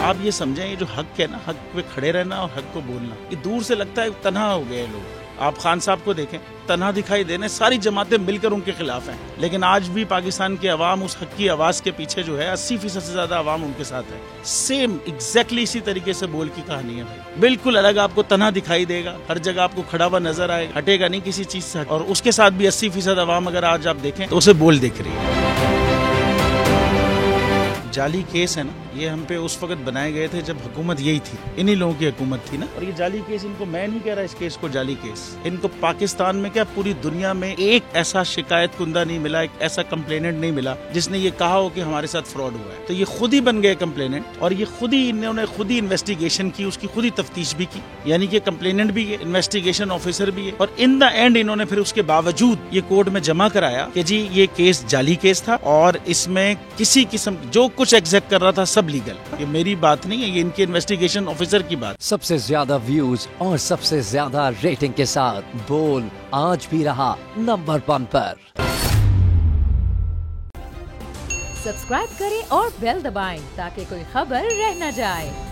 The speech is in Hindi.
आप ये समझें, ये जो हक है ना, हक पे खड़े रहना और हक को बोलना, ये दूर से लगता है तन्हा हो गए लोग। आप खान साहब को देखें, तन्हा दिखाई देने, सारी जमातें मिलकर उनके खिलाफ हैं, लेकिन आज भी पाकिस्तान की आवाम उस हक की आवाज के पीछे जो है 80% से ज्यादा आवाम उनके साथ है। सेम एग्जैक्टली इसी तरीके से बोल की कहानी है भाई, बिल्कुल अलग आपको तन्हा दिखाई देगा, हर जगह आपको खड़ा हुआ नजर आएगा, हटेगा नहीं किसी चीज से। और उसके साथ भी 80% आवाम अगर आज आप देखें तो उसे बोल दिख रही है। जाली केस है ना, ये हम पे उस वक्त बनाए गए थे जब हुकूमत यही थी, इन्हीं लोगों की हुकूमत थी ना। और ये जाली केस, इनको मैं नहीं कह रहा इस केस को जाली केस, इनको पाकिस्तान में क्या पूरी दुनिया में एक ऐसा शिकायत कुंदा नहीं मिला, एक ऐसा कंप्लेनेंट नहीं मिला जिसने ये कहा हो कि हमारे साथ फ्रॉड हुआ है। तो ये खुद ही बन गए कंप्लेनेंट, और ये खुद ही इन्होंने खुद ही इन्वेस्टिगेशन की, उसकी खुद ही तफ्तीश भी की, यानी कि कंप्लेनेंट भी है, इन्वेस्टिगेशन ऑफिसर भी है। और इन द एंड इन्होंने फिर उसके बावजूद ये कोर्ट में जमा कराया कि जी ये केस जाली केस था और इसमें किसी किस्म जो कुछ एग्जैक्ट कर रहा था सब लीगल। ये मेरी बात नहीं है, ये इनके इन्वेस्टिगेशन ऑफिसर की बात। सबसे ज्यादा व्यूज और सबसे ज्यादा रेटिंग के साथ बोल आज भी रहा नंबर 1 पर। सब्सक्राइब करें और बेल दबाएं ताकि कोई खबर रह न जाए।